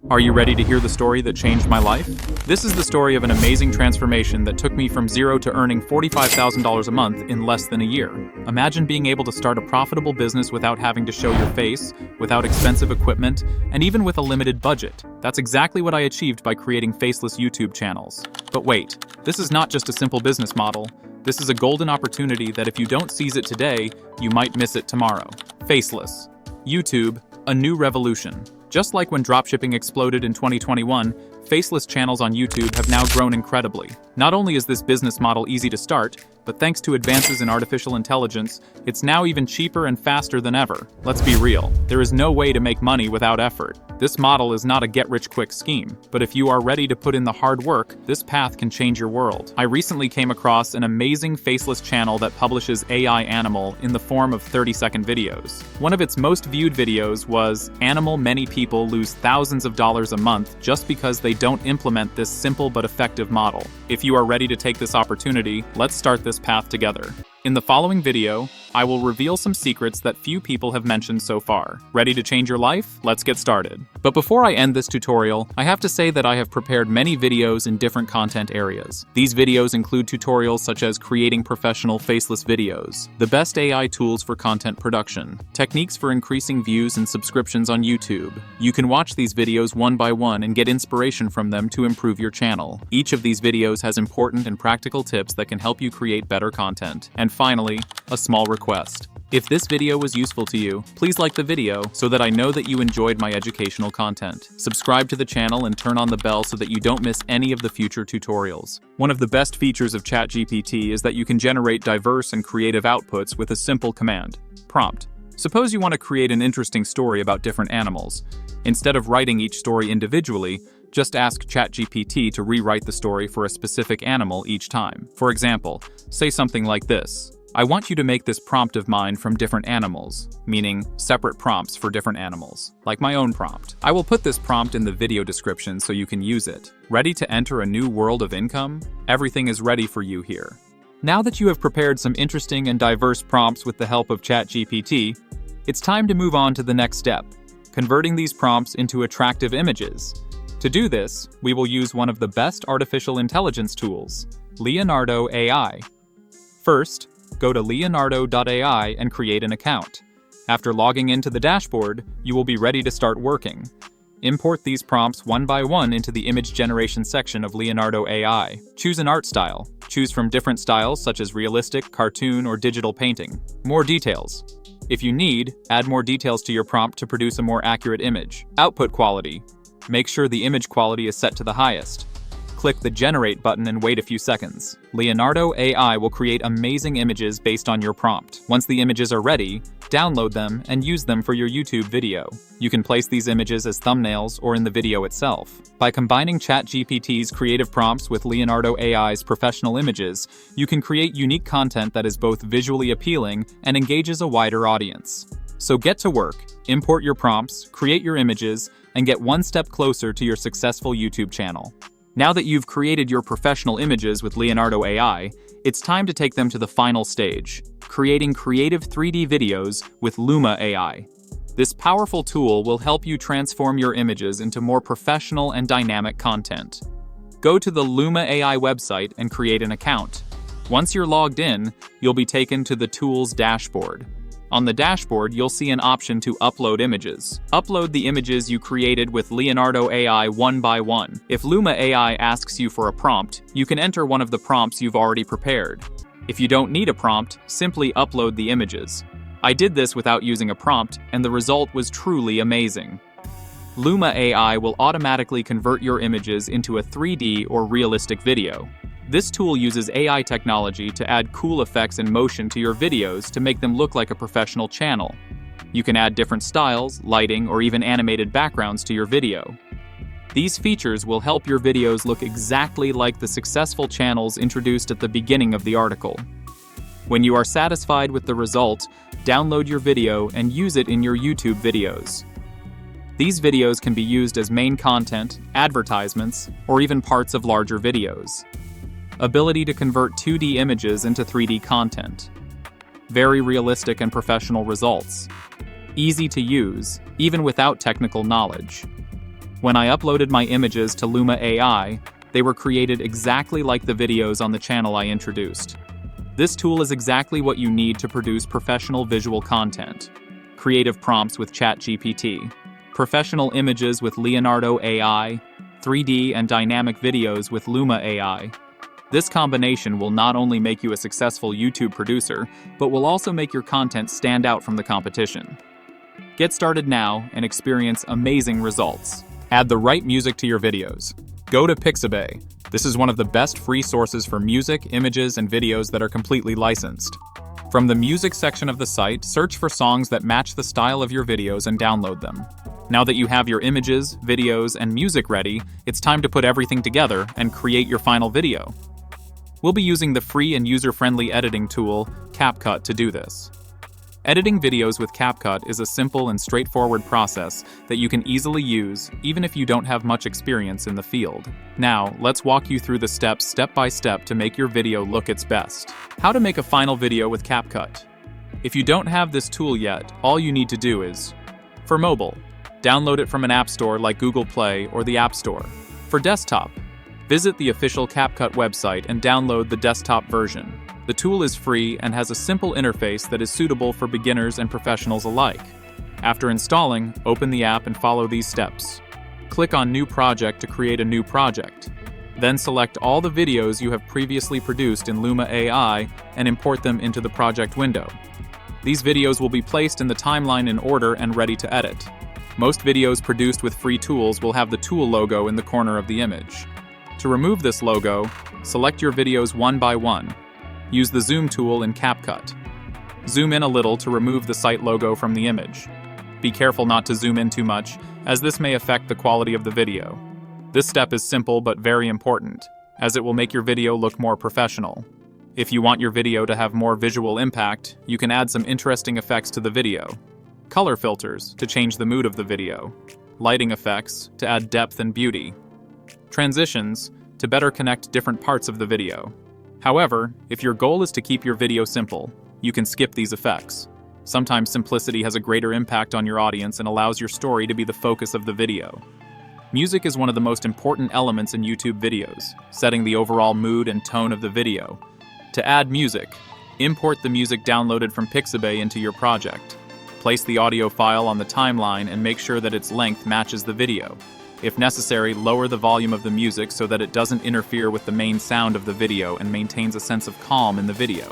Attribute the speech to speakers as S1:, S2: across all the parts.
S1: Are you ready to hear the story that changed my life? This is the story of an amazing transformation that took me from zero to earning $45,000 a month in less than a year. Imagine being able to start a profitable business without having to show your face, without expensive equipment, and even with a limited budget. That's exactly what I achieved by creating Faceless YouTube channels. But wait, this is not just a simple business model. This is a golden opportunity that if you don't seize it today, you might miss it tomorrow. Faceless. YouTube, a new revolution. Just like when dropshipping exploded in 2021, faceless channels on YouTube have now grown incredibly. Not only is this business model easy to start, but thanks to advances in artificial intelligence, it's now even cheaper and faster than ever. Let's be real, there is no way to make money without effort. This model is not a get-rich-quick scheme, but if you are ready to put in the hard work, this path can change your world. I recently came across an amazing faceless channel that publishes AI animal in the form of 30-second videos. One of its most viewed videos was "Animal Many People Lose Thousands of Dollars a Month Just Because They Don't Implement This Simple but Effective Model." If you are ready to take this opportunity, let's start this path together. In the following video, I will reveal some secrets that few people have mentioned so far. Ready to change your life? Let's get started. But before I end this tutorial, I have to say that I have prepared many videos in different content areas. These videos include tutorials such as creating professional faceless videos, the best AI tools for content production, techniques for increasing views and subscriptions on YouTube. You can watch these videos one by one and get inspiration from them to improve your channel. Each of these videos has important and practical tips that can help you create better content. And finally, a small request. If this video was useful to you, please like the video so that I know that you enjoyed my educational content. Subscribe to the channel and turn on the bell so that you don't miss any of the future tutorials. One of the best features of ChatGPT is that you can generate diverse and creative outputs with a simple command: prompt. Suppose you want to create an interesting story about different animals. Instead of writing each story individually, just ask ChatGPT to rewrite the story for a specific animal each time. For example, say something like this: I want you to make this prompt of mine from different animals, meaning separate prompts for different animals, like my own prompt. I will put this prompt in the video description so you can use it. Ready to enter a new world of income? Everything is ready for you here. Now that you have prepared some interesting and diverse prompts with the help of ChatGPT, it's time to move on to the next step: converting these prompts into attractive images. To do this, we will use one of the best artificial intelligence tools, Leonardo AI. First, go to leonardo.ai and create an account. After logging into the dashboard, you will be ready to start working. Import these prompts one by one into the image generation section of Leonardo AI. Choose an art style. Choose from different styles such as realistic, cartoon, or digital painting. More details. If you need, add more details to your prompt to produce a more accurate image. Output quality. Make sure the image quality is set to the highest. Click the Generate button and wait a few seconds. Leonardo AI will create amazing images based on your prompt. Once the images are ready, download them and use them for your YouTube video. You can place these images as thumbnails or in the video itself. By combining ChatGPT's creative prompts with Leonardo AI's professional images, you can create unique content that is both visually appealing and engages a wider audience. So get to work, import your prompts, create your images, and get one step closer to your successful YouTube channel. Now that you've created your professional images with Leonardo AI, it's time to take them to the final stage: creating creative 3D videos with Luma AI. This powerful tool will help you transform your images into more professional and dynamic content. Go to the Luma AI website and create an account. Once you're logged in, you'll be taken to the tool's dashboard. On the dashboard, you'll see an option to upload images. Upload the images you created with Leonardo AI one by one. If Luma AI asks you for a prompt, you can enter one of the prompts you've already prepared. If you don't need a prompt, simply upload the images. I did this without using a prompt, and the result was truly amazing. Luma AI will automatically convert your images into a 3D or realistic video. This tool uses AI technology to add cool effects and motion to your videos to make them look like a professional channel. You can add different styles, lighting, or even animated backgrounds to your video. These features will help your videos look exactly like the successful channels introduced at the beginning of the article. When you are satisfied with the result, download your video and use it in your YouTube videos. These videos can be used as main content, advertisements, or even parts of larger videos. Ability to convert 2D images into 3D content. Very realistic and professional results. Easy to use, even without technical knowledge. When I uploaded my images to Luma AI, they were created exactly like the videos on the channel I introduced. This tool is exactly what you need to produce professional visual content. Creative prompts with ChatGPT, professional images with Leonardo AI, 3D and dynamic videos with Luma AI. This combination will not only make you a successful YouTube producer, but will also make your content stand out from the competition. Get started now and experience amazing results. Add the right music to your videos. Go to Pixabay. This is one of the best free sources for music, images, and videos that are completely licensed. From the music section of the site, search for songs that match the style of your videos and download them. Now that you have your images, videos, and music ready, it's time to put everything together and create your final video. We'll be using the free and user-friendly editing tool, CapCut, to do this. Editing videos with CapCut is a simple and straightforward process that you can easily use, even if you don't have much experience in the field. Now, let's walk you through the steps step by step to make your video look its best. How to make a final video with CapCut. If you don't have this tool yet, all you need to do is, for mobile, download it from an app store like Google Play or the App Store. For desktop, visit the official CapCut website and download the desktop version. The tool is free and has a simple interface that is suitable for beginners and professionals alike. After installing, open the app and follow these steps. Click on New Project to create a new project. Then select all the videos you have previously produced in Luma AI and import them into the project window. These videos will be placed in the timeline in order and ready to edit. Most videos produced with free tools will have the tool logo in the corner of the image. To remove this logo, select your videos one by one. Use the Zoom tool in CapCut. Zoom in a little to remove the site logo from the image. Be careful not to zoom in too much, as this may affect the quality of the video. This step is simple but very important, as it will make your video look more professional. If you want your video to have more visual impact, you can add some interesting effects to the video. Color filters to change the mood of the video. Lighting effects to add depth and beauty. Transitions to better connect different parts of the video. However, if your goal is to keep your video simple, you can skip these effects. Sometimes simplicity has a greater impact on your audience and allows your story to be the focus of the video. Music is one of the most important elements in YouTube videos, setting the overall mood and tone of the video. To add music, import the music downloaded from Pixabay into your project. Place the audio file on the timeline and make sure that its length matches the video. If necessary, lower the volume of the music so that it doesn't interfere with the main sound of the video and maintains a sense of calm in the video.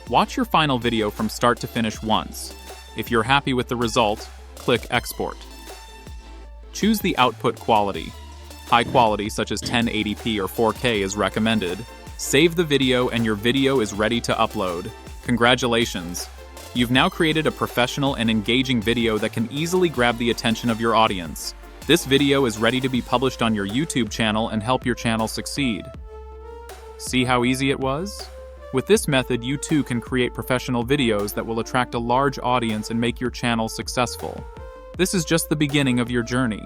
S1: Watch your final video from start to finish once. If you're happy with the result, click Export. Choose the output quality. High quality, such as 1080p or 4K, is recommended. Save the video and your video is ready to upload. Congratulations! You've now created a professional and engaging video that can easily grab the attention of your audience. This video is ready to be published on your YouTube channel and help your channel succeed. See how easy it was? With this method, you too can create professional videos that will attract a large audience and make your channel successful. This is just the beginning of your journey.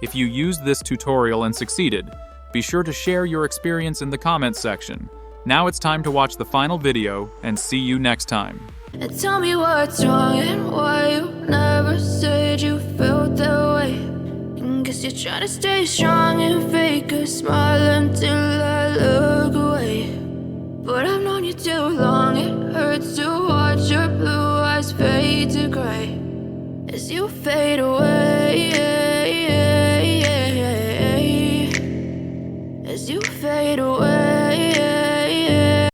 S1: If you used this tutorial and succeeded, be sure to share your experience in the comments section. Now it's time to watch the final video and see you next time.
S2: And tell me what's wrong and why you never said you felt that way. Guess you're trying to stay strong and fake a smile until I look away. But I've known you too long, it hurts to watch your blue eyes fade to gray as you fade away, as you fade away.